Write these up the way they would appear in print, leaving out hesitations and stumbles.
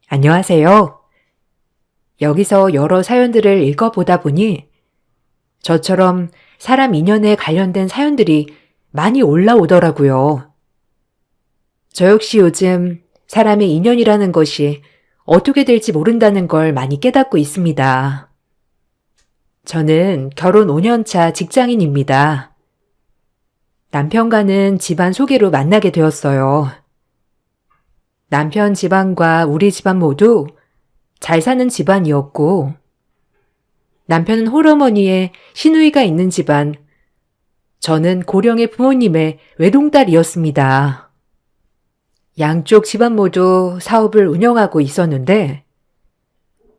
안녕하세요. 여기서 여러 사연들을 읽어보다 보니 저처럼 사람 인연에 관련된 사연들이 많이 올라오더라고요. 저 역시 요즘 사람의 인연이라는 것이 어떻게 될지 모른다는 걸 많이 깨닫고 있습니다. 저는 결혼 5년 차 직장인입니다. 남편과는 집안 소개로 만나게 되었어요. 남편 집안과 우리 집안 모두 잘 사는 집안이었고, 남편은 홀어머니의 시누이가 있는 집안, 저는 고령의 부모님의 외동딸이었습니다. 양쪽 집안 모두 사업을 운영하고 있었는데,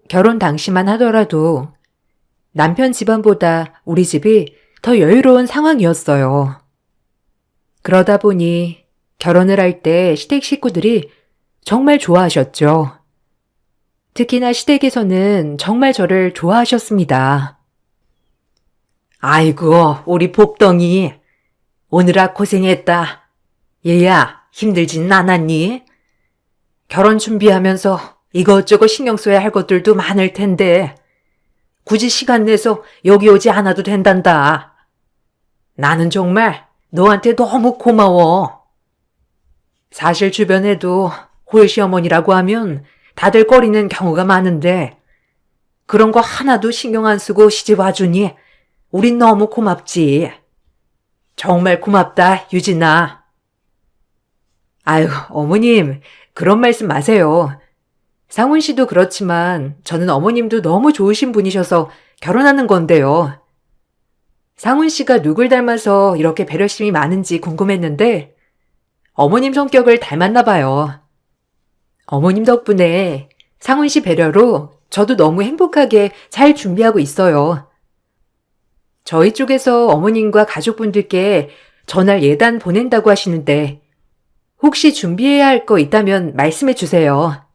결혼 당시만 하더라도 남편 집안보다 우리 집이 더 여유로운 상황이었어요. 그러다 보니 결혼을 할 때 시댁 식구들이 정말 좋아하셨죠. 특히나 시댁에서는 정말 저를 좋아하셨습니다. 아이고, 우리 복덩이. 오느라 고생했다. 얘야, 힘들진 않았니? 결혼 준비하면서 이것저것 신경 써야 할 것들도 많을 텐데 굳이 시간 내서 여기 오지 않아도 된단다. 나는 정말 너한테 너무 고마워. 사실 주변에도 홀시어머니라고 하면 다들 꺼리는 경우가 많은데 그런 거 하나도 신경 안 쓰고 시집 와주니 우린 너무 고맙지. 정말 고맙다, 유진아. 아유, 어머님, 그런 말씀 마세요. 상훈 씨도 그렇지만 저는 어머님도 너무 좋으신 분이셔서 결혼하는 건데요. 상훈 씨가 누굴 닮아서 이렇게 배려심이 많은지 궁금했는데 어머님 성격을 닮았나 봐요. 어머님 덕분에 상훈 씨 배려로 저도 너무 행복하게 잘 준비하고 있어요. 저희 쪽에서 어머님과 가족분들께 전할 예단 보낸다고 하시는데 혹시 준비해야 할 거 있다면 말씀해 주세요.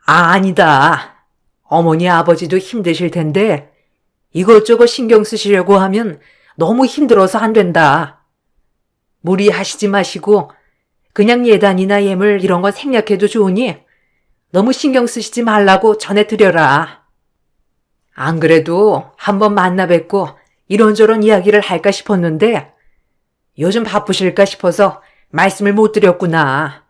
아니다. 어머니 아버지도 힘드실 텐데 이것저것 신경 쓰시려고 하면 너무 힘들어서 안 된다. 무리하시지 마시고 그냥 예단이나 예물 이런 건 생략해도 좋으니 너무 신경 쓰시지 말라고 전해드려라. 안 그래도 한번 만나 뵙고 이런저런 이야기를 할까 싶었는데 요즘 바쁘실까 싶어서 말씀을 못 드렸구나.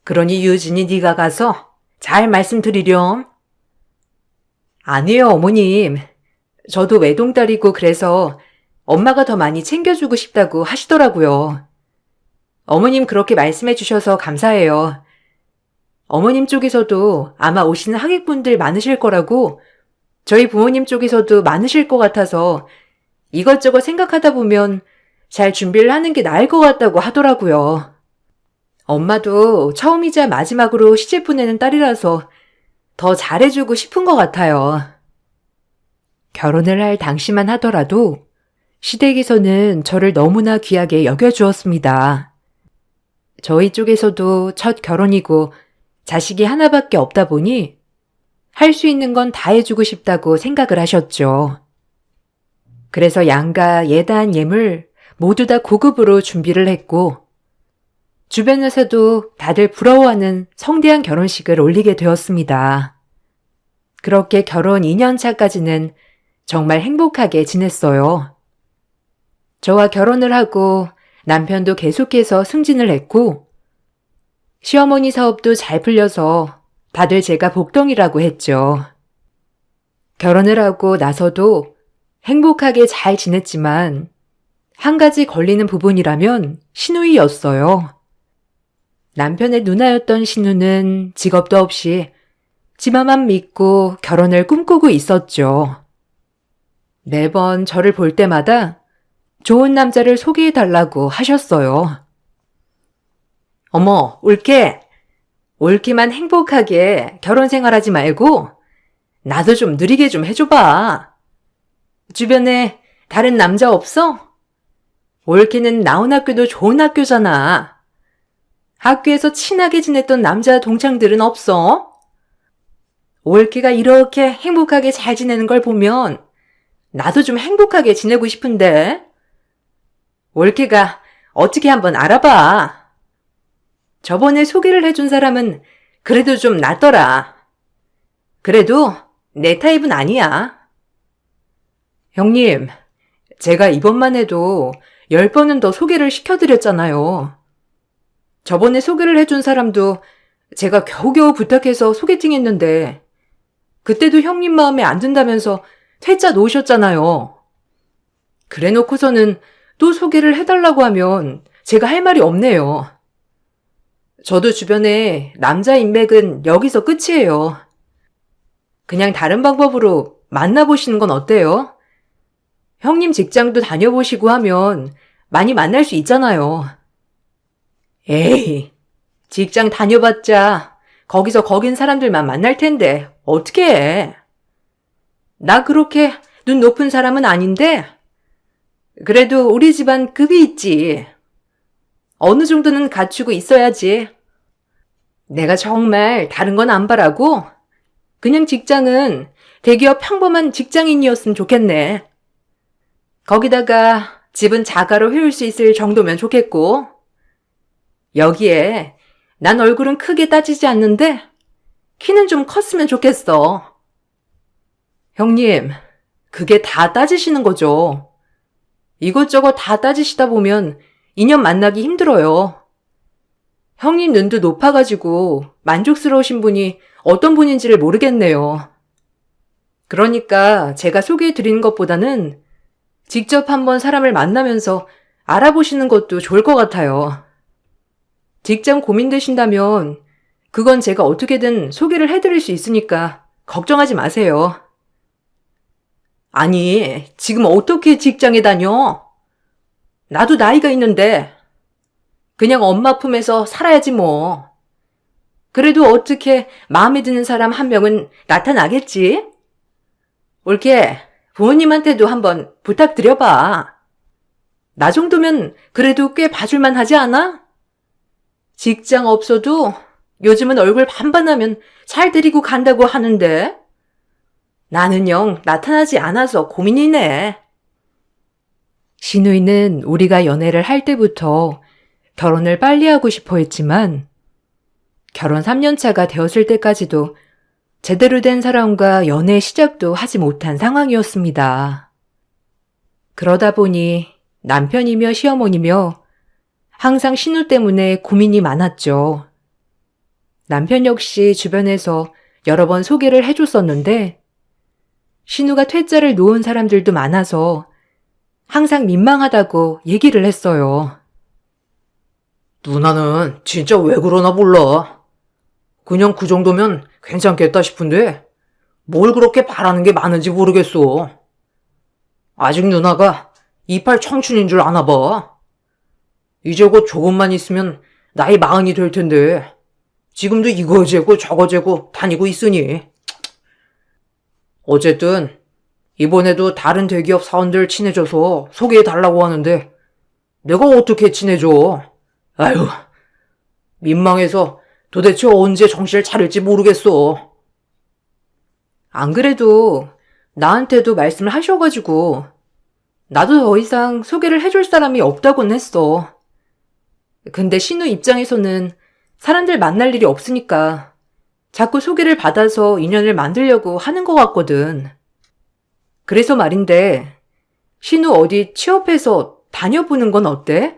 그러니 유진이 네가 가서 잘 말씀드리렴. 아니에요, 어머님. 저도 외동딸이고 그래서 엄마가 더 많이 챙겨주고 싶다고 하시더라고요. 어머님 그렇게 말씀해 주셔서 감사해요. 어머님 쪽에서도 아마 오시는 하객분들 많으실 거라고 저희 부모님 쪽에서도 많으실 것 같아서 이것저것 생각하다 보면 잘 준비를 하는 게 나을 것 같다고 하더라고요. 엄마도 처음이자 마지막으로 시집 보내는 딸이라서 더 잘해주고 싶은 것 같아요. 결혼을 할 당시만 하더라도 시댁에서는 저를 너무나 귀하게 여겨주었습니다. 저희 쪽에서도 첫 결혼이고 자식이 하나밖에 없다 보니 할 수 있는 건 다 해주고 싶다고 생각을 하셨죠. 그래서 양가, 예단, 예물 모두 다 고급으로 준비를 했고 주변에서도 다들 부러워하는 성대한 결혼식을 올리게 되었습니다. 그렇게 결혼 2년 차까지는 정말 행복하게 지냈어요. 저와 결혼을 하고 남편도 계속해서 승진을 했고 시어머니 사업도 잘 풀려서 다들 제가 복덩이라고 했죠. 결혼을 하고 나서도 행복하게 잘 지냈지만 한 가지 걸리는 부분이라면 시누이였어요. 남편의 누나였던 시누는 직업도 없이 집안만 믿고 결혼을 꿈꾸고 있었죠. 매번 저를 볼 때마다 좋은 남자를 소개해달라고 하셨어요. 어머, 올케. 올케만 행복하게 결혼 생활하지 말고 나도 좀 누리게 좀 해줘봐. 주변에 다른 남자 없어? 올케는 나온 학교도 좋은 학교잖아. 학교에서 친하게 지냈던 남자 동창들은 없어? 올케가 이렇게 행복하게 잘 지내는 걸 보면 나도 좀 행복하게 지내고 싶은데. 올케가 어떻게 한번 알아봐. 저번에 소개를 해준 사람은 그래도 좀 낫더라. 그래도 내 타입은 아니야. 형님, 제가 이번만 해도 10번은 더 소개를 시켜드렸잖아요. 저번에 소개를 해준 사람도 제가 겨우겨우 부탁해서 소개팅 했는데 그때도 형님 마음에 안 든다면서 퇴짜 놓으셨잖아요. 그래 놓고서는 또 소개를 해달라고 하면 제가 할 말이 없네요. 저도 주변에 남자 인맥은 여기서 끝이에요. 그냥 다른 방법으로 만나보시는 건 어때요? 형님 직장도 다녀보시고 하면 많이 만날 수 있잖아요. 에이, 직장 다녀봤자 거기서 거긴 사람들만 만날 텐데 어떻게 해? 나 그렇게 눈 높은 사람은 아닌데 그래도 우리 집안 급이 있지. 어느 정도는 갖추고 있어야지. 내가 정말 다른 건 안 바라고 그냥 직장은 대기업 평범한 직장인이었으면 좋겠네. 거기다가 집은 자가로 해올 수 있을 정도면 좋겠고 여기에 난 얼굴은 크게 따지지 않는데 키는 좀 컸으면 좋겠어. 형님, 그게 다 따지시는 거죠. 이것저것 다 따지시다 보면 인연 만나기 힘들어요. 형님 눈도 높아가지고 만족스러우신 분이 어떤 분인지를 모르겠네요. 그러니까 제가 소개해드리는 것보다는 직접 한번 사람을 만나면서 알아보시는 것도 좋을 것 같아요. 직장 고민되신다면 그건 제가 어떻게든 소개를 해드릴 수 있으니까 걱정하지 마세요. 아니, 지금 어떻게 직장에 다녀? 나도 나이가 있는데 그냥 엄마 품에서 살아야지 뭐. 그래도 어떻게 마음에 드는 사람 한 명은 나타나겠지? 올케 부모님한테도 한번 부탁드려봐. 나 정도면 그래도 꽤 봐줄만 하지 않아? 직장 없어도 요즘은 얼굴 반반하면 잘 데리고 간다고 하는데 나는 영 나타나지 않아서 고민이네. 신우이는 우리가 연애를 할 때부터 결혼을 빨리 하고 싶어 했지만 결혼 3년 차가 되었을 때까지도 제대로 된 사람과 연애 시작도 하지 못한 상황이었습니다. 그러다 보니 남편이며 시어머니며 항상 신우 때문에 고민이 많았죠. 남편 역시 주변에서 여러 번 소개를 해줬었는데 신우가 퇴짜를 놓은 사람들도 많아서 항상 민망하다고 얘기를 했어요. 누나는 진짜 왜 그러나 몰라. 그냥 그 정도면 괜찮겠다 싶은데 뭘 그렇게 바라는 게 많은지 모르겠어. 아직 누나가 이팔 청춘인 줄 아나 봐. 이제 곧 조금만 있으면 나이 40이 될 텐데 지금도 이거 재고 저거 재고 다니고 있으니. 어쨌든 이번에도 다른 대기업 사원들 친해져서 소개해달라고 하는데 내가 어떻게 친해져. 아유, 민망해서 도대체 언제 정신을 차릴지 모르겠어. 안 그래도 나한테도 말씀을 하셔가지고 나도 더 이상 소개를 해줄 사람이 없다곤 했어. 근데 신우 입장에서는 사람들 만날 일이 없으니까 자꾸 소개를 받아서 인연을 만들려고 하는 것 같거든. 그래서 말인데 신우 어디 취업해서 다녀보는 건 어때?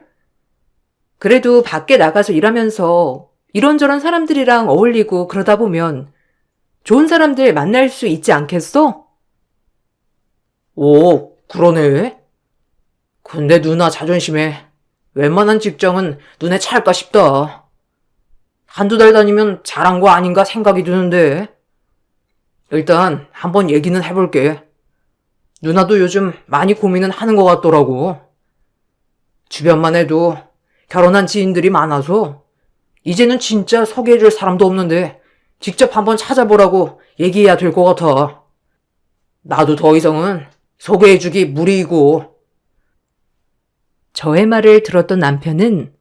그래도 밖에 나가서 일하면서 이런저런 사람들이랑 어울리고 그러다 보면 좋은 사람들 만날 수 있지 않겠어? 오, 그러네. 근데 누나 자존심에 웬만한 직장은 눈에 찰까 싶다. 한두 달 다니면 잘한 거 아닌가 생각이 드는데. 일단 한번 얘기는 해볼게. 누나도 요즘 많이 고민은 하는 것 같더라고. 주변만 해도 결혼한 지인들이 많아서 이제는 진짜 소개해줄 사람도 없는데 직접 한번 찾아보라고 얘기해야 될 것 같아. 나도 더 이상은 소개해주기 무리이고. 저의 말을 들었던 남편은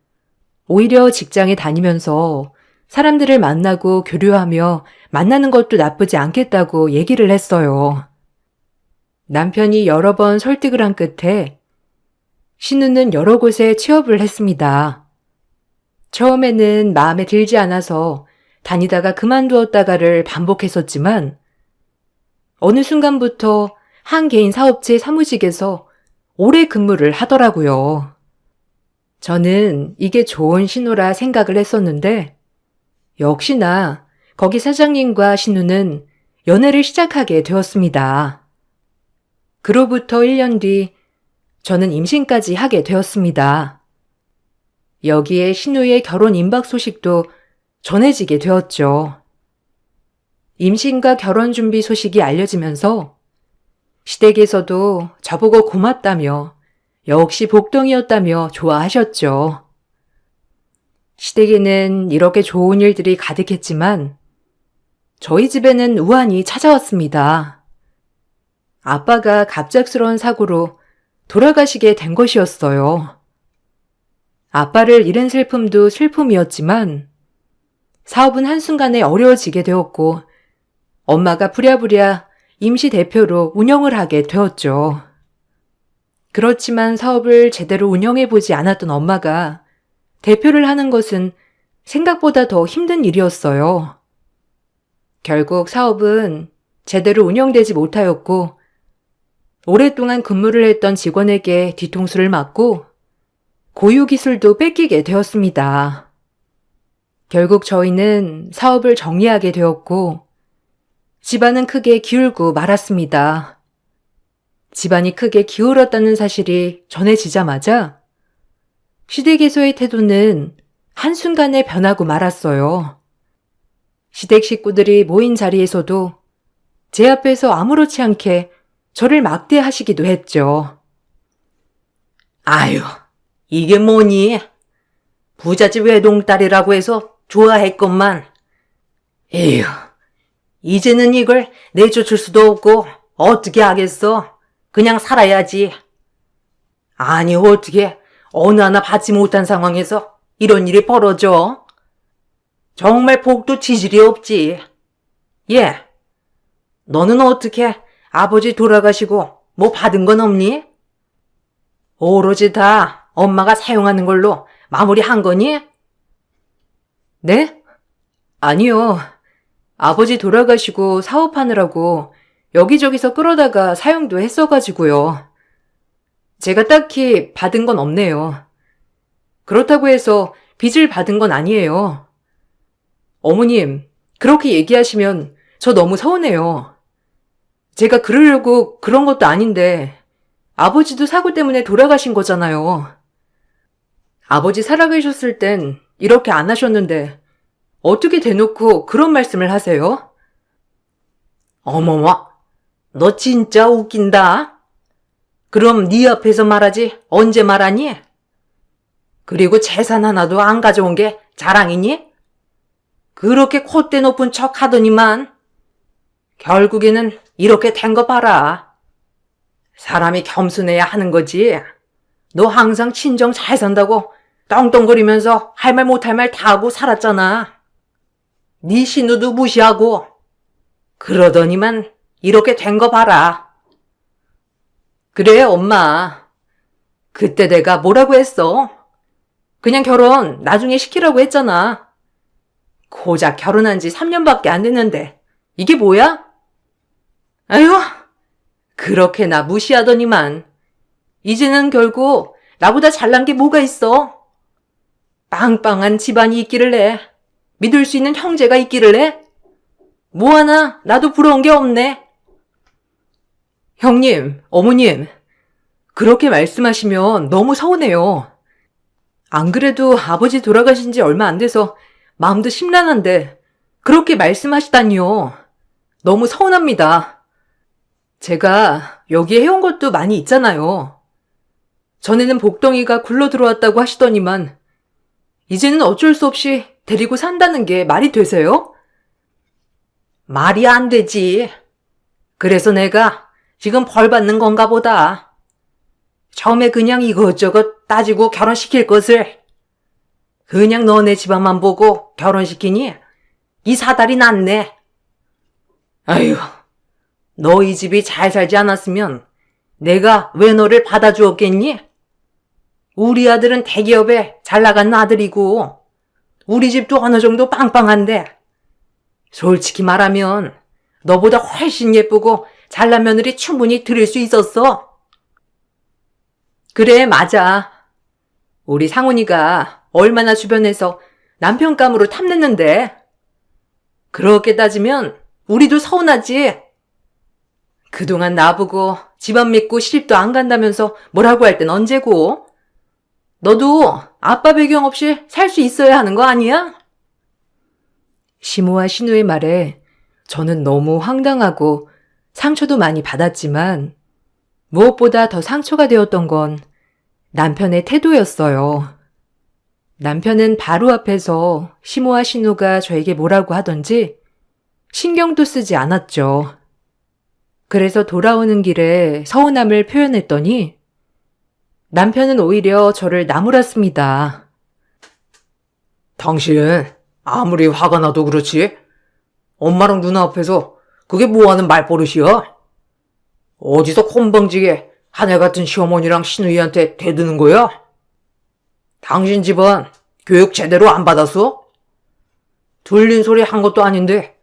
오히려 직장에 다니면서 사람들을 만나고 교류하며 만나는 것도 나쁘지 않겠다고 얘기를 했어요. 남편이 여러 번 설득을 한 끝에 신우는 여러 곳에 취업을 했습니다. 처음에는 마음에 들지 않아서 다니다가 그만두었다가를 반복했었지만 어느 순간부터 한 개인 사업체 사무직에서 오래 근무를 하더라고요. 저는 이게 좋은 신호라 생각을 했었는데 역시나 거기 사장님과 신우는 연애를 시작하게 되었습니다. 그로부터 1년 뒤 저는 임신까지 하게 되었습니다. 여기에 신우의 결혼 임박 소식도 전해지게 되었죠. 임신과 결혼 준비 소식이 알려지면서 시댁에서도 저보고 고맙다며 역시 복덩이였다며 좋아하셨죠. 시댁에는 이렇게 좋은 일들이 가득했지만 저희 집에는 우환이 찾아왔습니다. 아빠가 갑작스러운 사고로 돌아가시게 된 것이었어요. 아빠를 잃은 슬픔도 슬픔이었지만 사업은 한순간에 어려워지게 되었고 엄마가 부랴부랴 임시 대표로 운영을 하게 되었죠. 그렇지만 사업을 제대로 운영해보지 않았던 엄마가 대표를 하는 것은 생각보다 더 힘든 일이었어요. 결국 사업은 제대로 운영되지 못하였고 오랫동안 근무를 했던 직원에게 뒤통수를 맞고 고유 기술도 뺏기게 되었습니다. 결국 저희는 사업을 정리하게 되었고 집안은 크게 기울고 말았습니다. 집안이 크게 기울었다는 사실이 전해지자마자 시댁에서의 태도는 한순간에 변하고 말았어요. 시댁 식구들이 모인 자리에서도 제 앞에서 아무렇지 않게 저를 막대하시기도 했죠. 아유, 이게 뭐니? 부잣집 외동딸이라고 해서 좋아했건만. 에휴, 이제는 이걸 내쫓을 수도 없고 어떻게 하겠어? 그냥 살아야지. 아니, 어떻게 어느 하나 받지 못한 상황에서 이런 일이 벌어져? 정말 복도 지질이 없지. 예, 너는 어떻게 아버지 돌아가시고 뭐 받은 건 없니? 오로지 다 엄마가 사용하는 걸로 마무리한 거니? 네? 아니요. 아버지 돌아가시고 사업하느라고 여기저기서 끌어다가 사용도 했어가지고요. 제가 딱히 받은 건 없네요. 그렇다고 해서 빚을 받은 건 아니에요. 어머님, 그렇게 얘기하시면 저 너무 서운해요. 제가 그러려고 그런 것도 아닌데 아버지도 사고 때문에 돌아가신 거잖아요. 아버지 살아계셨을 땐 이렇게 안 하셨는데 어떻게 대놓고 그런 말씀을 하세요? 어머머, 너 진짜 웃긴다. 그럼 네 앞에서 말하지 언제 말하니? 그리고 재산 하나도 안 가져온 게 자랑이니? 그렇게 콧대 높은 척 하더니만 결국에는 이렇게 된 거 봐라. 사람이 겸손해야 하는 거지. 너 항상 친정 잘 산다고 떵떵거리면서 할 말 못할 말 다 하고 살았잖아. 네 신우도 무시하고 그러더니만 이렇게 된 거 봐라. 그래, 엄마. 그때 내가 뭐라고 했어? 그냥 결혼 나중에 시키라고 했잖아. 고작 결혼한 지 3년밖에 안 됐는데 이게 뭐야? 아유, 그렇게 나 무시하더니만 이제는 결국 나보다 잘난 게 뭐가 있어? 빵빵한 집안이 있기를 해. 믿을 수 있는 형제가 있기를 해. 뭐 하나 나도 부러운 게 없네. 형님, 어머님, 그렇게 말씀하시면 너무 서운해요. 안 그래도 아버지 돌아가신 지 얼마 안 돼서 마음도 심란한데 그렇게 말씀하시다니요. 너무 서운합니다. 제가 여기에 해온 것도 많이 있잖아요. 전에는 복덩이가 굴러 들어왔다고 하시더니만 이제는 어쩔 수 없이 데리고 산다는 게 말이 되세요? 말이 안 되지. 그래서 내가 지금 벌 받는 건가 보다. 처음에 그냥 이것저것 따지고 결혼시킬 것을 그냥 너네 집안만 보고 결혼시키니 이 사달이 낫네. 아휴, 너희 집이 잘 살지 않았으면 내가 왜 너를 받아주었겠니? 우리 아들은 대기업에 잘 나간 아들이고 우리 집도 어느 정도 빵빵한데 솔직히 말하면 너보다 훨씬 예쁘고 잘난 며느리 충분히 들일 수 있었어. 그래, 맞아. 우리 상훈이가 얼마나 주변에서 남편감으로 탐냈는데. 그렇게 따지면 우리도 서운하지. 그동안 나보고 집안 믿고 시집도 안 간다면서 뭐라고 할 땐 언제고? 너도 아빠 배경 없이 살 수 있어야 하는 거 아니야? 시모와 신우의 말에 저는 너무 황당하고 상처도 많이 받았지만 무엇보다 더 상처가 되었던 건 남편의 태도였어요. 남편은 바로 앞에서 시모와 신우가 저에게 뭐라고 하던지 신경도 쓰지 않았죠. 그래서 돌아오는 길에 서운함을 표현했더니 남편은 오히려 저를 나무랐습니다. 당신 아무리 화가 나도 그렇지? 엄마랑 누나 앞에서 그게 뭐하는 말버릇이야? 어디서 건방지게 하늘 같은 시어머니랑 시누이한테 대드는 거야? 당신 집안 교육 제대로 안 받았어? 들린 소리 한 것도 아닌데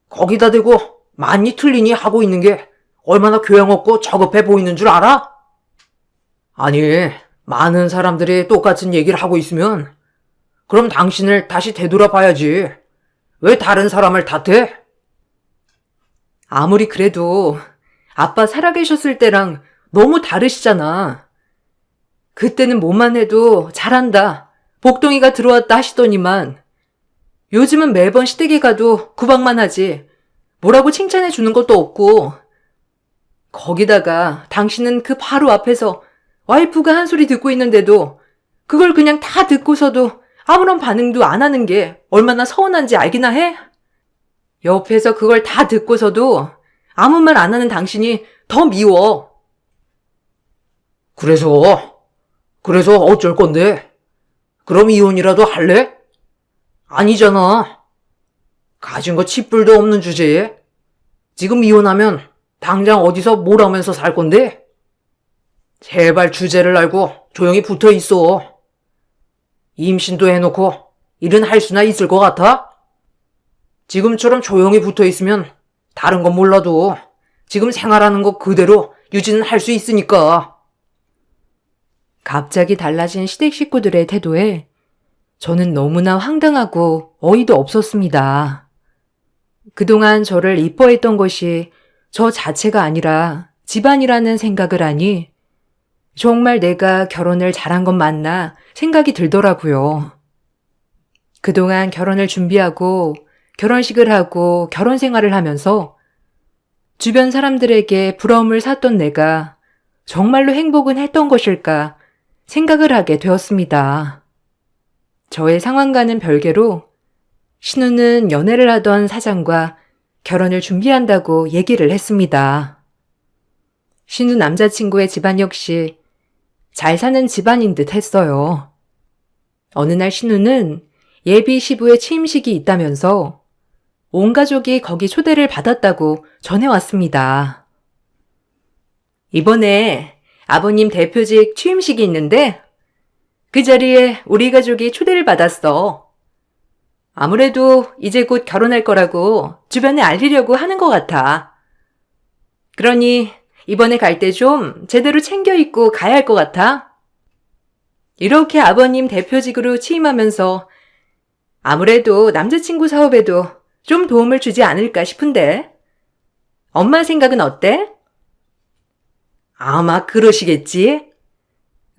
거기다 대고 많이 틀리니 하고 있는 게 얼마나 교양 없고 저급해 보이는 줄 알아? 아니, 많은 사람들이 똑같은 얘기를 하고 있으면 그럼 당신을 다시 되돌아봐야지. 왜 다른 사람을 탓해? 아무리 그래도 아빠 살아계셨을 때랑 너무 다르시잖아. 그때는 뭐만 해도 잘한다, 복동이가 들어왔다 하시더니만 요즘은 매번 시댁에 가도 구박만 하지 뭐라고 칭찬해 주는 것도 없고, 거기다가 당신은 그 바로 앞에서 와이프가 한 소리 듣고 있는데도 그걸 그냥 다 듣고서도 아무런 반응도 안 하는 게 얼마나 서운한지 알기나 해? 옆에서 그걸 다 듣고서도 아무 말 안 하는 당신이 더 미워. 그래서 어쩔 건데? 그럼 이혼이라도 할래? 아니잖아. 가진 거 칫불도 없는 주제에 지금 이혼하면 당장 어디서 뭘 하면서 살 건데? 제발 주제를 알고 조용히 붙어 있어. 임신도 해놓고 일은 할 수나 있을 것 같아? 지금처럼 조용히 붙어 있으면 다른 건 몰라도 지금 생활하는 거 그대로 유지는 할 수 있으니까. 갑자기 달라진 시댁 식구들의 태도에 저는 너무나 황당하고 어이도 없었습니다. 그동안 저를 이뻐했던 것이 저 자체가 아니라 집안이라는 생각을 하니 정말 내가 결혼을 잘한 건 맞나 생각이 들더라고요. 그동안 결혼을 준비하고 결혼식을 하고 결혼 생활을 하면서 주변 사람들에게 부러움을 샀던 내가 정말로 행복은 했던 것일까 생각을 하게 되었습니다. 저의 상황과는 별개로 신우는 연애를 하던 사장과 결혼을 준비한다고 얘기를 했습니다. 신우 남자친구의 집안 역시 잘 사는 집안인 듯 했어요. 어느 날 신우는 예비 시부의 취임식이 있다면서 온 가족이 거기 초대를 받았다고 전해왔습니다. 이번에 아버님 대표직 취임식이 있는데 그 자리에 우리 가족이 초대를 받았어. 아무래도 이제 곧 결혼할 거라고 주변에 알리려고 하는 것 같아. 그러니 이번에 갈 때 좀 제대로 챙겨 입고 가야 할 것 같아. 이렇게 아버님 대표직으로 취임하면서 아무래도 남자친구 사업에도 좀 도움을 주지 않을까 싶은데. 엄마 생각은 어때? 아마 그러시겠지?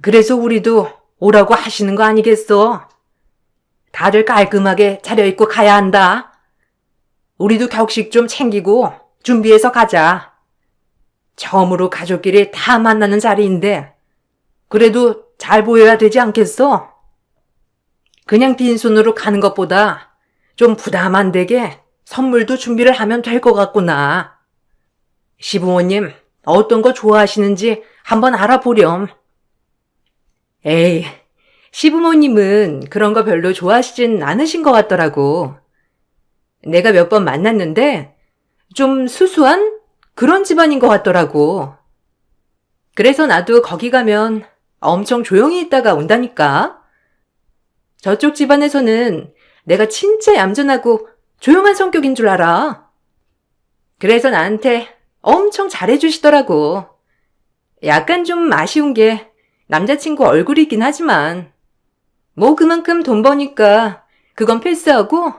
그래서 우리도 오라고 하시는 거 아니겠어? 다들 깔끔하게 차려입고 가야 한다. 우리도 격식 좀 챙기고 준비해서 가자. 처음으로 가족끼리 다 만나는 자리인데 그래도 잘 보여야 되지 않겠어? 그냥 빈손으로 가는 것보다 좀 부담 안 되게 선물도 준비를 하면 될 것 같구나. 시부모님 어떤 거 좋아하시는지 한번 알아보렴. 에이, 시부모님은 그런 거 별로 좋아하시진 않으신 것 같더라고. 내가 몇 번 만났는데 좀 수수한 그런 집안인 것 같더라고. 그래서 나도 거기 가면 엄청 조용히 있다가 온다니까. 저쪽 집안에서는 내가 진짜 얌전하고 조용한 성격인 줄 알아. 그래서 나한테 엄청 잘해주시더라고. 약간 좀 아쉬운 게 남자친구 얼굴이긴 하지만 뭐 그만큼 돈 버니까 그건 패스하고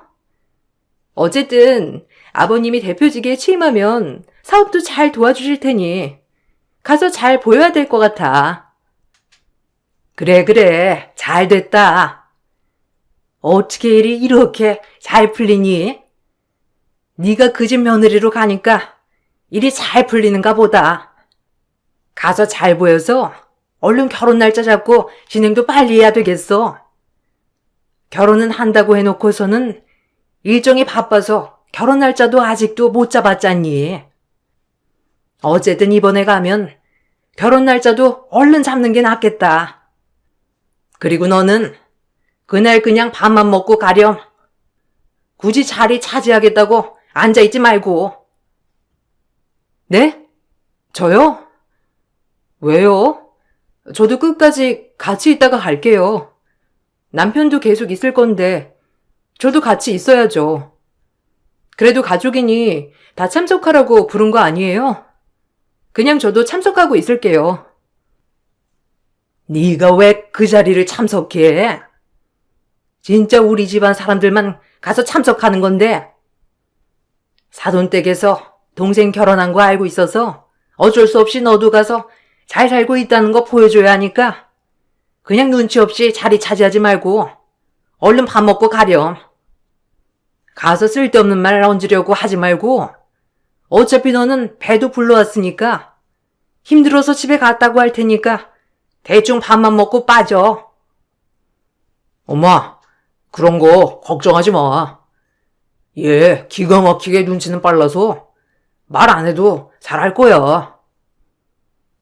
어쨌든 아버님이 대표직에 취임하면 사업도 잘 도와주실 테니 가서 잘 보여야 될 것 같아. 그래, 잘 됐다. 어떻게 일이 이렇게 잘 풀리니? 네가 그 집 며느리로 가니까 일이 잘 풀리는가 보다. 가서 잘 보여서 얼른 결혼 날짜 잡고 진행도 빨리 해야 되겠어. 결혼은 한다고 해놓고서는 일정이 바빠서 결혼 날짜도 아직도 못 잡았잖니. 어쨌든 이번에 가면 결혼 날짜도 얼른 잡는 게 낫겠다. 그리고 너는 그날 그냥 밥만 먹고 가렴. 굳이 자리 차지하겠다고 앉아있지 말고. 네? 저요? 왜요? 저도 끝까지 같이 있다가 갈게요. 남편도 계속 있을 건데 저도 같이 있어야죠. 그래도 가족이니 다 참석하라고 부른 거 아니에요? 그냥 저도 참석하고 있을게요. 네가 왜 그 자리를 참석해? 진짜 우리 집안 사람들만 가서 참석하는 건데. 사돈댁에서 동생 결혼한 거 알고 있어서 어쩔 수 없이 너도 가서 잘 살고 있다는 거 보여줘야 하니까 그냥 눈치 없이 자리 차지하지 말고 얼른 밥 먹고 가렴. 가서 쓸데없는 말 얹으려고 하지 말고 어차피 너는 배도 불러왔으니까 힘들어서 집에 갔다고 할 테니까 대충 밥만 먹고 빠져. 엄마, 그런 거 걱정하지 마. 얘 기가 막히게 눈치는 빨라서 말 안 해도 잘할 거야.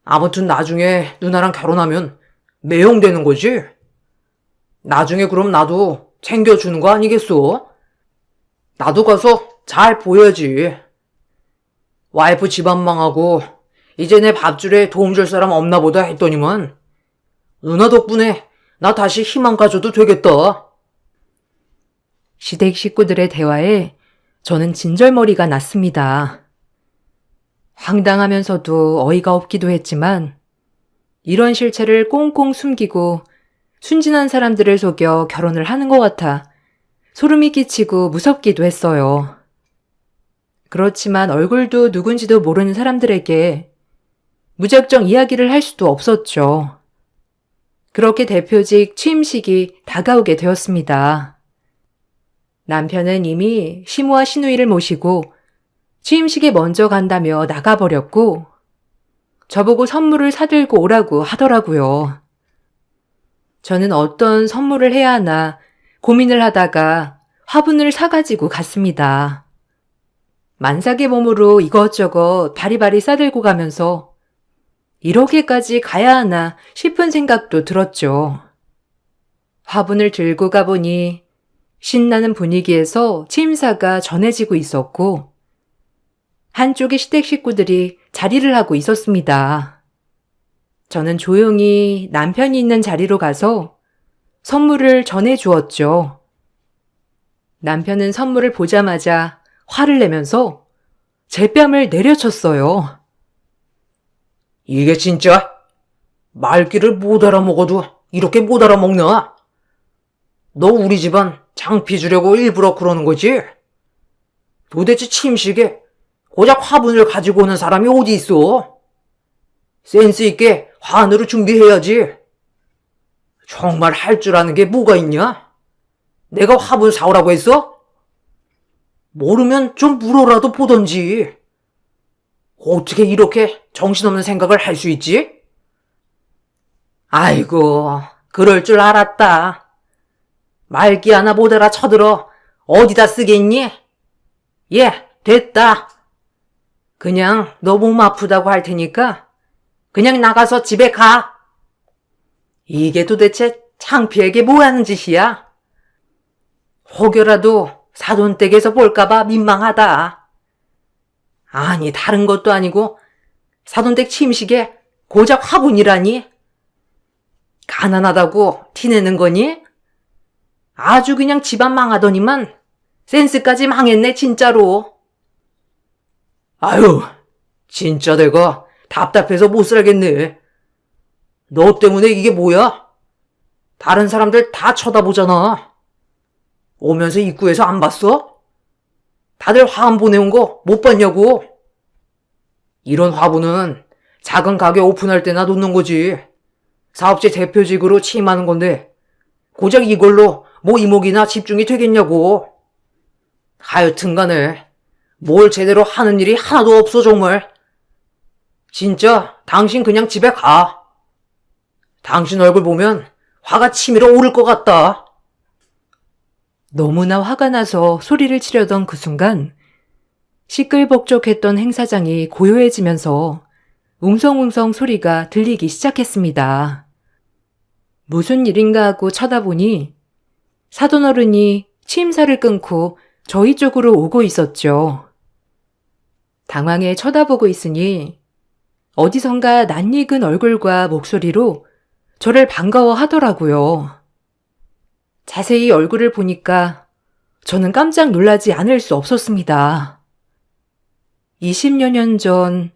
아무튼 나중에 누나랑 결혼하면 매형되는 거지? 나중에 그럼 나도 챙겨주는 거 아니겠어? 나도 가서 잘 보여야지. 와이프 집안 망하고 이제 내 밥줄에 도움 줄 사람 없나 보다 했더니만 누나 덕분에 나 다시 희망 가져도 되겠다. 시댁 식구들의 대화에 저는 진절머리가 났습니다. 황당하면서도 어이가 없기도 했지만 이런 실체를 꽁꽁 숨기고 순진한 사람들을 속여 결혼을 하는 것 같아 소름이 끼치고 무섭기도 했어요. 그렇지만 얼굴도 누군지도 모르는 사람들에게 무작정 이야기를 할 수도 없었죠. 그렇게 대표직 취임식이 다가오게 되었습니다. 남편은 이미 시모와 시누이를 모시고 취임식에 먼저 간다며 나가버렸고 저보고 선물을 사들고 오라고 하더라고요. 저는 어떤 선물을 해야 하나 고민을 하다가 화분을 사가지고 갔습니다. 만삭의 몸으로 이것저것 바리바리 싸들고 가면서 이렇게까지 가야 하나 싶은 생각도 들었죠. 화분을 들고 가보니 신나는 분위기에서 취임사가 전해지고 있었고 한쪽의 시댁 식구들이 자리를 하고 있었습니다. 저는 조용히 남편이 있는 자리로 가서 선물을 전해주었죠. 남편은 선물을 보자마자 화를 내면서 제 뺨을 내려쳤어요. 이게 진짜 말귀를 못 알아먹어도 이렇게 못 알아먹나? 너 우리 집안 장피 주려고 일부러 그러는 거지? 도대체 침식에 고작 화분을 가지고 오는 사람이 어디 있어? 센스 있게 화환으로 준비해야지. 정말 할 줄 아는 게 뭐가 있냐? 내가 화분 사오라고 했어? 모르면 좀 물어라도 보던지. 어떻게 이렇게 정신없는 생각을 할 수 있지? 아이고, 그럴 줄 알았다. 말기 하나 못 알아 쳐들어 어디다 쓰겠니? 예, 됐다. 그냥 너 몸 아프다고 할 테니까 그냥 나가서 집에 가. 이게 도대체 창피하게 뭐 하는 짓이야? 혹여라도 사돈댁에서 볼까봐 민망하다. 아니, 다른 것도 아니고 사돈댁 침식에 고작 화분이라니? 가난하다고 티내는 거니? 아주 그냥 집안 망하더니만 센스까지 망했네, 진짜로. 아유, 진짜 내가 답답해서 못 살겠네. 너 때문에 이게 뭐야? 다른 사람들 다 쳐다보잖아. 오면서 입구에서 안 봤어? 다들 화환 보내온 거 못 봤냐고? 이런 화분은 작은 가게 오픈할 때나 놓는 거지. 사업체 대표직으로 취임하는 건데 고작 이걸로 뭐 이목이나 집중이 되겠냐고. 하여튼 간에 뭘 제대로 하는 일이 하나도 없어 정말. 진짜 당신 그냥 집에 가. 당신 얼굴 보면 화가 치밀어 오를 것 같다. 너무나 화가 나서 소리를 치려던 그 순간 시끌벅적했던 행사장이 고요해지면서 웅성웅성 소리가 들리기 시작했습니다. 무슨 일인가 하고 쳐다보니 사돈어른이 취임사를 끊고 저희 쪽으로 오고 있었죠. 당황해 쳐다보고 있으니 어디선가 낯익은 얼굴과 목소리로 저를 반가워하더라고요. 자세히 얼굴을 보니까 저는 깜짝 놀라지 않을 수 없었습니다. 20여 년 전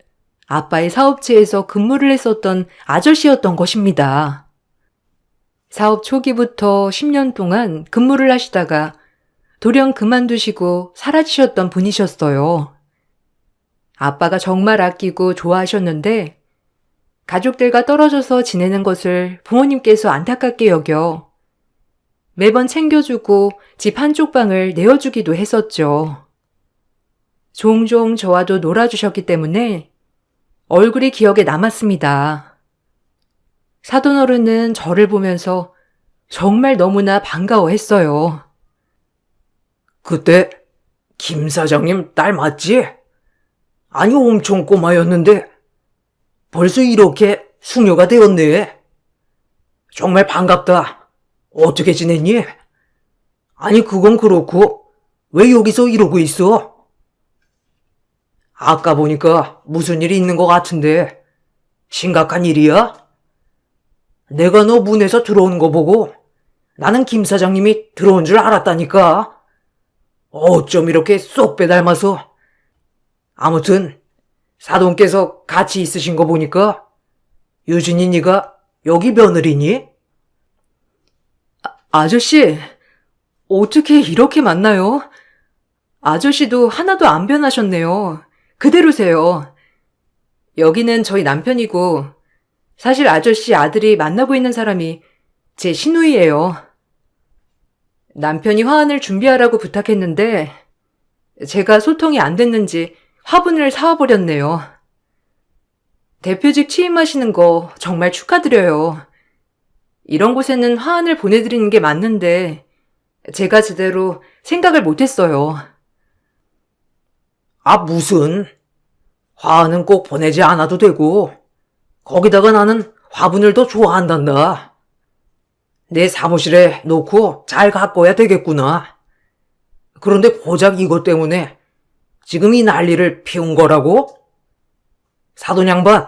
아빠의 사업체에서 근무를 했었던 아저씨였던 것입니다. 사업 초기부터 10년 동안 근무를 하시다가 돌연 그만두시고 사라지셨던 분이셨어요. 아빠가 정말 아끼고 좋아하셨는데 가족들과 떨어져서 지내는 것을 부모님께서 안타깝게 여겨 매번 챙겨주고 집 한쪽 방을 내어주기도 했었죠. 종종 저와도 놀아주셨기 때문에 얼굴이 기억에 남았습니다. 사돈어른은 저를 보면서 정말 너무나 반가워했어요. 그때 김 사장님 딸 맞지? 아니 엄청 꼬마였는데 벌써 이렇게 숙녀가 되었네. 정말 반갑다. 어떻게 지냈니? 아니 그건 그렇고 왜 여기서 이러고 있어? 아까 보니까 무슨 일이 있는 것 같은데 심각한 일이야? 내가 너 문에서 들어오는 거 보고 나는 김 사장님이 들어온 줄 알았다니까. 어쩜 이렇게 쏙 빼닮아서. 아무튼 사돈께서 같이 있으신 거 보니까 유진이 네가 여기 며느리니? 아저씨, 어떻게 이렇게 만나요? 아저씨도 하나도 안 변하셨네요. 그대로세요. 여기는 저희 남편이고 사실 아저씨 아들이 만나고 있는 사람이 제 시누이예요. 남편이 화환을 준비하라고 부탁했는데 제가 소통이 안 됐는지 화분을 사와버렸네요. 대표직 취임하시는 거 정말 축하드려요. 이런 곳에는 화환을 보내드리는 게 맞는데 제가 제대로 생각을 못했어요. 아 무슨? 화환은 꼭 보내지 않아도 되고 거기다가 나는 화분을 더 좋아한단다. 내 사무실에 놓고 잘 가꿔야 되겠구나. 그런데 고작 이것 때문에 지금 이 난리를 피운 거라고? 사돈 양반,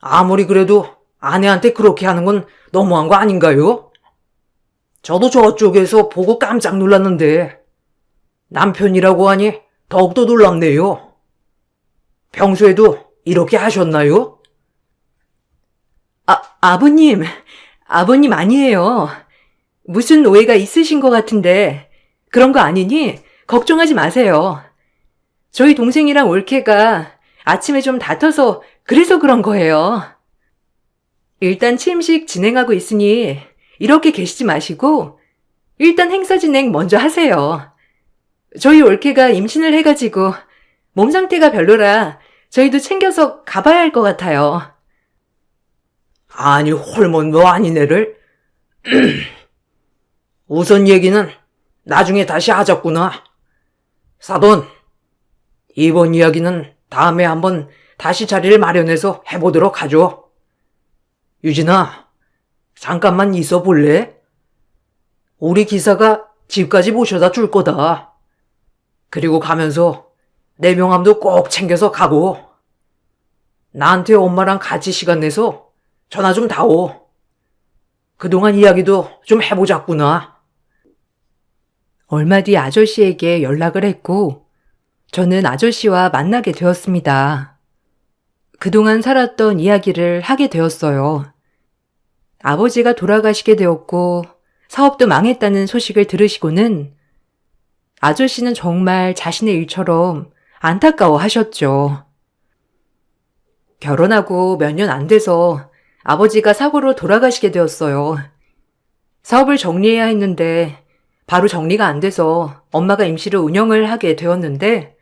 아무리 그래도 아내한테 그렇게 하는 건 너무한 거 아닌가요? 저도 저쪽에서 보고 깜짝 놀랐는데 남편이라고 하니 더욱더 놀랍네요. 평소에도 이렇게 하셨나요? 아버님 아니에요. 무슨 오해가 있으신 것 같은데 그런 거 아니니 걱정하지 마세요. 저희 동생이랑 올케가 아침에 좀 다퉈서 그래서 그런 거예요. 일단 취임식 진행하고 있으니 이렇게 계시지 마시고 일단 행사 진행 먼저 하세요. 저희 올케가 임신을 해가지고 몸 상태가 별로라 저희도 챙겨서 가봐야 할 것 같아요. 아니 홀몬도 아닌 애를. 우선 얘기는 나중에 다시 하자꾸나. 사돈, 이번 이야기는 다음에 한번 다시 자리를 마련해서 해보도록 하죠. 유진아, 잠깐만 있어 볼래? 우리 기사가 집까지 모셔다 줄 거다. 그리고 가면서 내 명함도 꼭 챙겨서 가고. 나한테 엄마랑 같이 시간 내서 전화 좀 다오. 그동안 이야기도 좀 해보자꾸나. 얼마 뒤 아저씨에게 연락을 했고 저는 아저씨와 만나게 되었습니다. 그동안 살았던 이야기를 하게 되었어요. 아버지가 돌아가시게 되었고 사업도 망했다는 소식을 들으시고는 아저씨는 정말 자신의 일처럼 안타까워 하셨죠. 결혼하고 몇 년 안 돼서 아버지가 사고로 돌아가시게 되었어요. 사업을 정리해야 했는데 바로 정리가 안 돼서 엄마가 임시로 운영을 하게 되었는데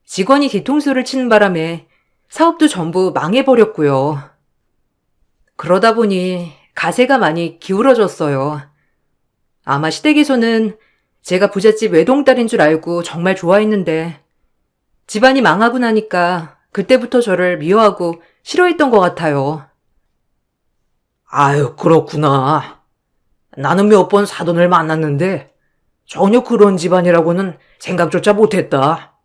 직원이 뒤통수를 치는 바람에 사업도 전부 망해버렸고요. 그러다 보니 가세가 많이 기울어졌어요. 아마 시댁에서는 제가 부잣집 외동딸인 줄 알고 정말 좋아했는데 집안이 망하고 나니까 그때부터 저를 미워하고 싫어했던 것 같아요. 아유, 그렇구나. 나는 몇 번 사돈을 만났는데 전혀 그런 집안이라고는 생각조차 못했다.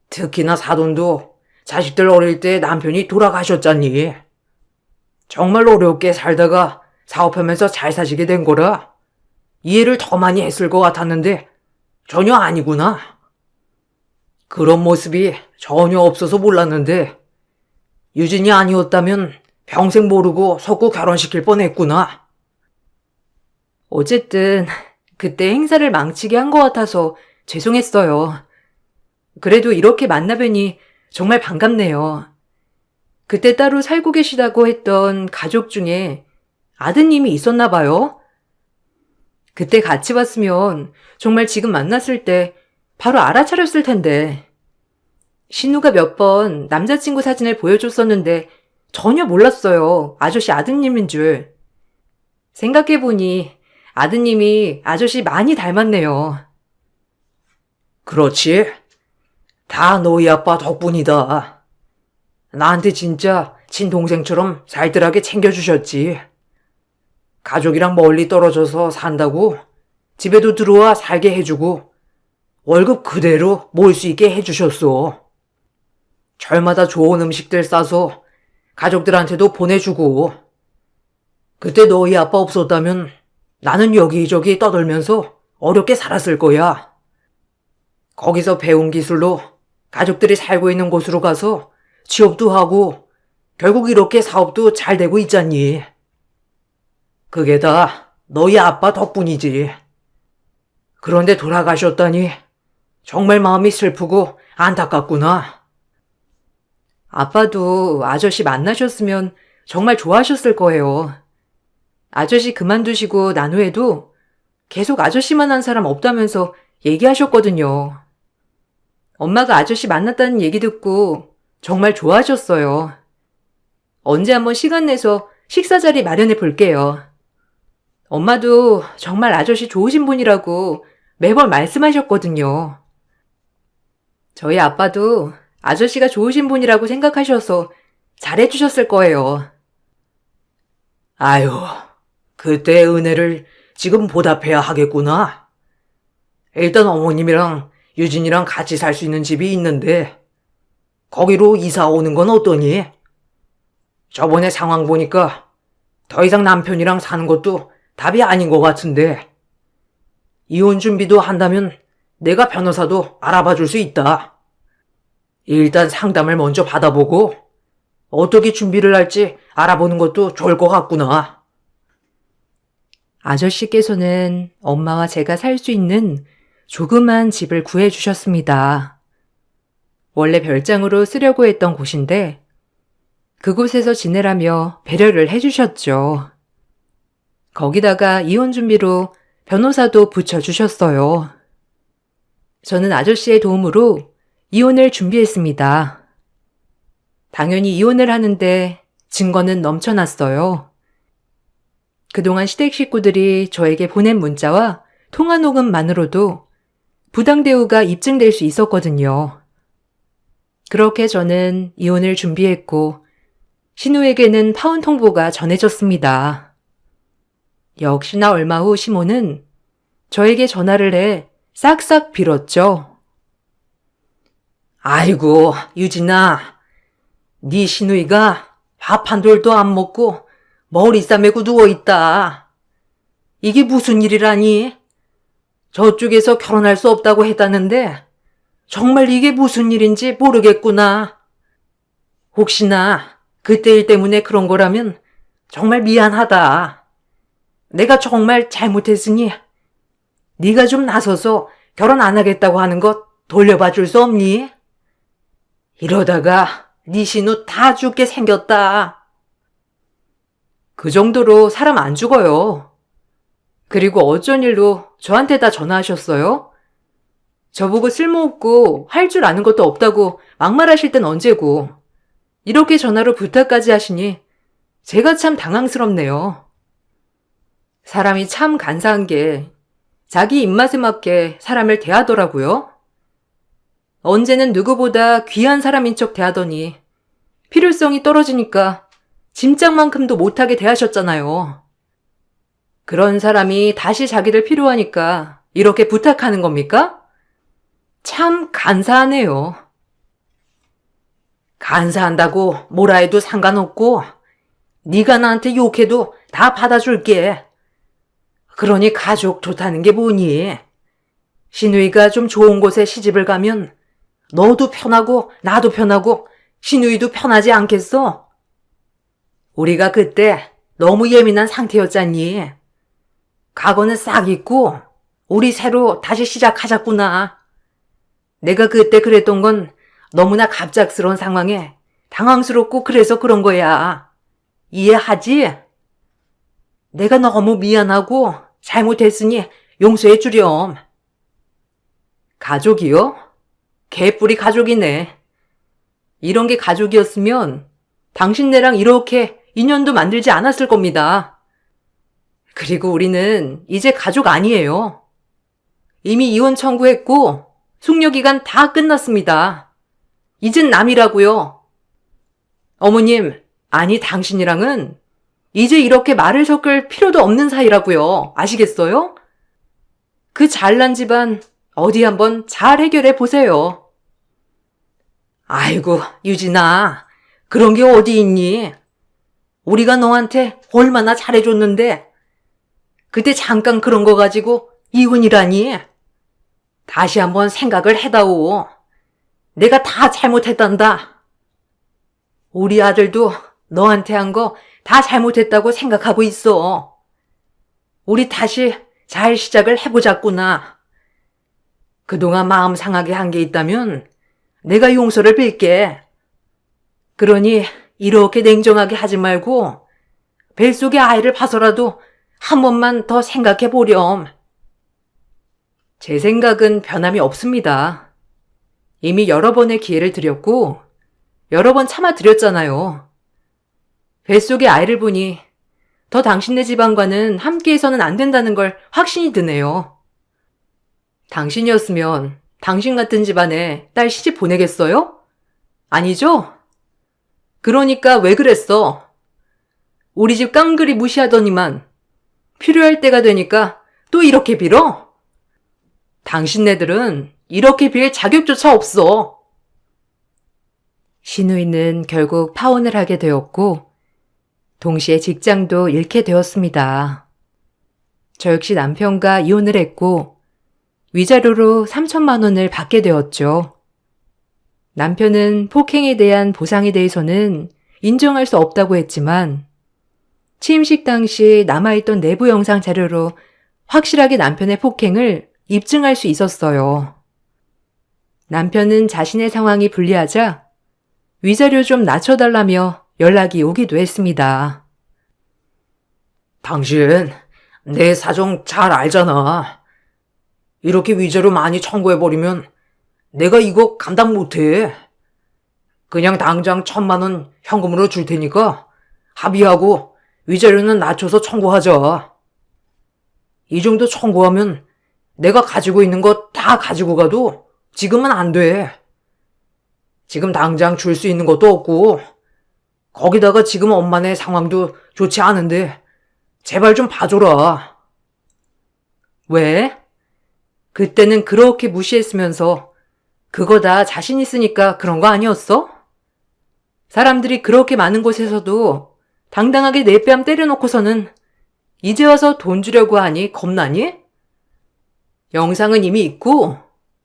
특히나 사돈도 자식들 어릴 때 남편이 돌아가셨잖니. 정말 어렵게 살다가 사업하면서 잘 사시게 된 거라 이해를 더 많이 했을 것 같았는데 전혀 아니구나. 그런 모습이 전혀 없어서 몰랐는데 유진이 아니었다면 평생 모르고 속고 결혼시킬 뻔했구나. 어쨌든 그때 행사를 망치게 한 것 같아서 죄송했어요. 그래도 이렇게 만나뵈니 정말 반갑네요. 그때 따로 살고 계시다고 했던 가족 중에 아드님이 있었나 봐요. 그때 같이 봤으면 정말 지금 만났을 때 바로 알아차렸을 텐데. 신우가 몇 번 남자친구 사진을 보여줬었는데 전혀 몰랐어요. 아저씨 아드님인 줄. 생각해보니 아드님이 아저씨 많이 닮았네요. 그렇지. 다 너희 아빠 덕분이다. 나한테 진짜 친동생처럼 살뜰하게 챙겨주셨지. 가족이랑 멀리 떨어져서 산다고 집에도 들어와 살게 해주고 월급 그대로 모을 수 있게 해주셨어. 절마다 좋은 음식들 싸서 가족들한테도 보내주고. 그때 너희 아빠 없었다면 나는 여기저기 떠돌면서 어렵게 살았을 거야. 거기서 배운 기술로 가족들이 살고 있는 곳으로 가서 취업도 하고 결국 이렇게 사업도 잘 되고 있잖니. 그게 다 너희 아빠 덕분이지. 그런데 돌아가셨다니 정말 마음이 슬프고 안타깝구나. 아빠도 아저씨 만나셨으면 정말 좋아하셨을 거예요. 아저씨 그만두시고 난 후에도 계속 아저씨만 한 사람 없다면서 얘기하셨거든요. 엄마가 아저씨 만났다는 얘기 듣고 정말 좋아하셨어요. 언제 한번 시간 내서 식사 자리 마련해 볼게요. 엄마도 정말 아저씨 좋으신 분이라고 매번 말씀하셨거든요. 저희 아빠도 아저씨가 좋으신 분이라고 생각하셔서 잘해주셨을 거예요. 아유, 그때의 은혜를 지금 보답해야 하겠구나. 일단 어머님이랑 유진이랑 같이 살 수 있는 집이 있는데 거기로 이사 오는 건 어떠니? 저번에 상황 보니까 더 이상 남편이랑 사는 것도 답이 아닌 것 같은데 이혼 준비도 한다면 내가 변호사도 알아봐 줄 수 있다. 일단 상담을 먼저 받아보고 어떻게 준비를 할지 알아보는 것도 좋을 것 같구나. 아저씨께서는 엄마와 제가 살 수 있는 조그만 집을 구해주셨습니다. 원래 별장으로 쓰려고 했던 곳인데 그곳에서 지내라며 배려를 해주셨죠. 거기다가 이혼 준비로 변호사도 붙여주셨어요. 저는 아저씨의 도움으로 이혼을 준비했습니다. 당연히 이혼을 하는데 증거는 넘쳐났어요. 그동안 시댁 식구들이 저에게 보낸 문자와 통화 녹음만으로도 부당 대우가 입증될 수 있었거든요. 그렇게 저는 이혼을 준비했고 신우에게는 파혼 통보가 전해졌습니다. 역시나 얼마 후 시모는 저에게 전화를 해 싹싹 빌었죠. 아이고, 유진아. 네 시누이가 밥 한 돌도 안 먹고 머리 싸매고 누워있다. 이게 무슨 일이라니? 저쪽에서 결혼할 수 없다고 했다는데 정말 이게 무슨 일인지 모르겠구나. 혹시나 그때 일 때문에 그런 거라면 정말 미안하다. 내가 정말 잘못했으니 네가 좀 나서서 결혼 안 하겠다고 하는 것 돌려봐 줄 수 없니? 이러다가 네 신우 다 죽게 생겼다. 그 정도로 사람 안 죽어요. 그리고 어쩐 일로 저한테 다 전화하셨어요? 저보고 쓸모없고 할 줄 아는 것도 없다고 막말하실 땐 언제고 이렇게 전화로 부탁까지 하시니 제가 참 당황스럽네요. 사람이 참 간사한 게 자기 입맛에 맞게 사람을 대하더라고요. 언제는 누구보다 귀한 사람인 척 대하더니 필요성이 떨어지니까 짐짝만큼도 못하게 대하셨잖아요. 그런 사람이 다시 자기들 필요하니까 이렇게 부탁하는 겁니까? 참 간사하네요. 간사한다고 뭐라 해도 상관없고 네가 나한테 욕해도 다 받아줄게. 그러니 가족 좋다는 게 뭐니? 신우이가 좀 좋은 곳에 시집을 가면 너도 편하고 나도 편하고 신우이도 편하지 않겠어? 우리가 그때 너무 예민한 상태였잖니. 과거는 싹 잊고 우리 새로 다시 시작하자꾸나. 내가 그때 그랬던 건 너무나 갑작스러운 상황에 당황스럽고 그래서 그런 거야. 이해하지? 내가 너무 미안하고 잘못했으니 용서해 주렴. 가족이요? 개뿔이 가족이네. 이런 게 가족이었으면 당신네랑 이렇게 인연도 만들지 않았을 겁니다. 그리고 우리는 이제 가족 아니에요. 이미 이혼 청구했고 숙려기간 다 끝났습니다. 이젠 남이라고요. 어머님, 아니 당신이랑은 이제 이렇게 말을 섞을 필요도 없는 사이라고요. 아시겠어요? 그 잘난 집안 어디 한번 잘 해결해 보세요. 아이고, 유진아. 그런 게 어디 있니? 우리가 너한테 얼마나 잘해줬는데 그때 잠깐 그런 거 가지고 이혼이라니? 다시 한번 생각을 해다오. 내가 다 잘못했단다. 우리 아들도 너한테 한 거 다 잘못했다고 생각하고 있어. 우리 다시 잘 시작을 해보자꾸나. 그동안 마음 상하게 한 게 있다면 내가 용서를 빌게. 그러니 이렇게 냉정하게 하지 말고 뱃속에 아이를 봐서라도 한 번만 더 생각해 보렴. 제 생각은 변함이 없습니다. 이미 여러 번의 기회를 드렸고 여러 번 참아드렸잖아요. 뱃속에 아이를 보니 더 당신네 집안과는 함께해서는 안 된다는 걸 확신이 드네요. 당신이었으면 당신 같은 집안에 딸 시집 보내겠어요? 아니죠? 그러니까 왜 그랬어? 우리 집 깡그리 무시하더니만 필요할 때가 되니까 또 이렇게 빌어? 당신네들은 이렇게 빌 자격조차 없어. 신우이는 결국 파혼을 하게 되었고 동시에 직장도 잃게 되었습니다. 저 역시 남편과 이혼을 했고 위자료로 3천만 원을 받게 되었죠. 남편은 폭행에 대한 보상에 대해서는 인정할 수 없다고 했지만 취임식 당시 남아있던 내부 영상 자료로 확실하게 남편의 폭행을 입증할 수 있었어요. 남편은 자신의 상황이 불리하자 위자료 좀 낮춰달라며 연락이 오기도 했습니다. 당신 내 사정 잘 알잖아. 이렇게 위자료 많이 청구해버리면 내가 이거 감당 못해. 그냥 당장 1,000만 원 현금으로 줄 테니까 합의하고 위자료는 낮춰서 청구하자. 이 정도 청구하면 내가 가지고 있는 거 다 가지고 가도 지금은 안 돼. 지금 당장 줄 수 있는 것도 없고 거기다가 지금 엄마네 상황도 좋지 않은데 제발 좀 봐줘라. 왜? 그때는 그렇게 무시했으면서 그거 다 자신 있으니까 그런 거 아니었어? 사람들이 그렇게 많은 곳에서도 당당하게 내 뺨 때려놓고서는 이제 와서 돈 주려고 하니 겁나니? 영상은 이미 있고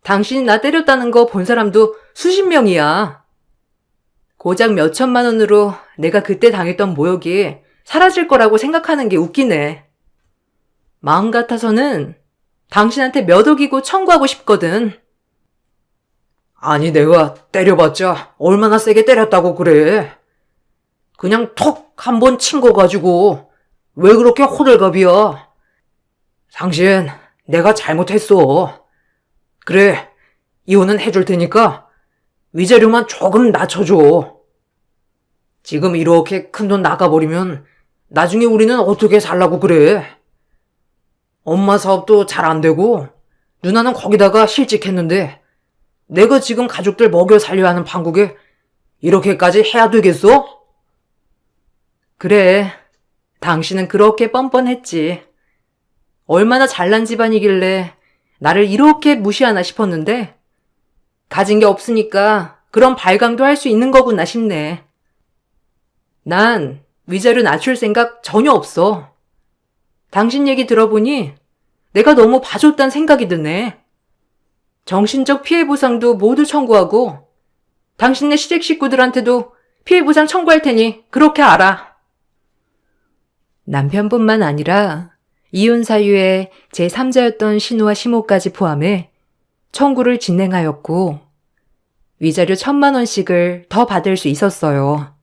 당신이 나 때렸다는 거 본 사람도 수십 명이야. 고작 몇 천만 원으로 내가 그때 당했던 모욕이 사라질 거라고 생각하는 게 웃기네. 마음 같아서는 당신한테 몇 억이고 청구하고 싶거든. 아니, 내가 때려봤자 얼마나 세게 때렸다고 그래. 그냥 톡 한 번 친 거 가지고 왜 그렇게 호들갑이야? 당신, 내가 잘못했어. 그래, 이혼은 해줄 테니까 위자료만 조금 낮춰줘. 지금 이렇게 큰 돈 나가버리면 나중에 우리는 어떻게 살라고 그래? 엄마 사업도 잘 안 되고 누나는 거기다가 실직했는데 내가 지금 가족들 먹여 살려야 하는 판국에 이렇게까지 해야 되겠어? 그래, 당신은 그렇게 뻔뻔했지. 얼마나 잘난 집안이길래 나를 이렇게 무시하나 싶었는데 가진 게 없으니까 그런 발광도 할 수 있는 거구나 싶네. 난 위자료 낮출 생각 전혀 없어. 당신 얘기 들어보니 내가 너무 봐줬단 생각이 드네. 정신적 피해 보상도 모두 청구하고 당신네 시댁 식구들한테도 피해 보상 청구할 테니 그렇게 알아. 남편뿐만 아니라 이혼 사유의 제3자였던 신우와 시모까지 포함해 청구를 진행하였고 위자료 1,000만 원씩을 더 받을 수 있었어요.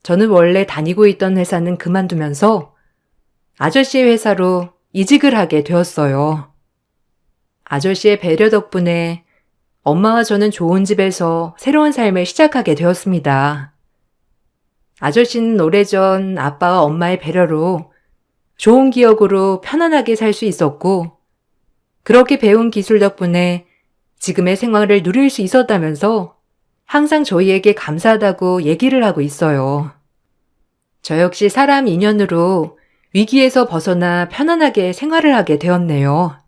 저는 원래 다니고 있던 회사는 그만두면서 아저씨의 회사로 이직을 하게 되었어요. 아저씨의 배려 덕분에 엄마와 저는 좋은 집에서 새로운 삶을 시작하게 되었습니다. 아저씨는 오래전 아빠와 엄마의 배려로 좋은 기억으로 편안하게 살 수 있었고 그렇게 배운 기술 덕분에 지금의 생활을 누릴 수 있었다면서 항상 저희에게 감사하다고 얘기를 하고 있어요. 저 역시 사람 인연으로 위기에서 벗어나 편안하게 생활을 하게 되었네요.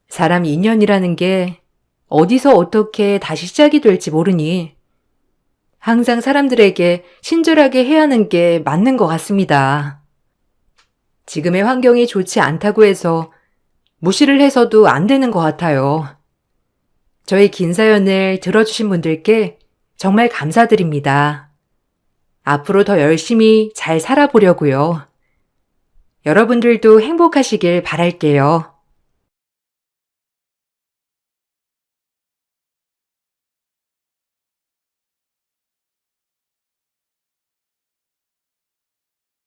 사람 인연이라는 게 어디서 어떻게 다시 시작이 될지 모르니 항상 사람들에게 친절하게 해야 하는 게 맞는 것 같습니다. 지금의 환경이 좋지 않다고 해서 무시를 해서도 안 되는 것 같아요. 저희 긴 사연을 들어주신 분들께 정말 감사드립니다. 앞으로 더 열심히 잘 살아보려고요. 여러분들도 행복하시길 바랄게요.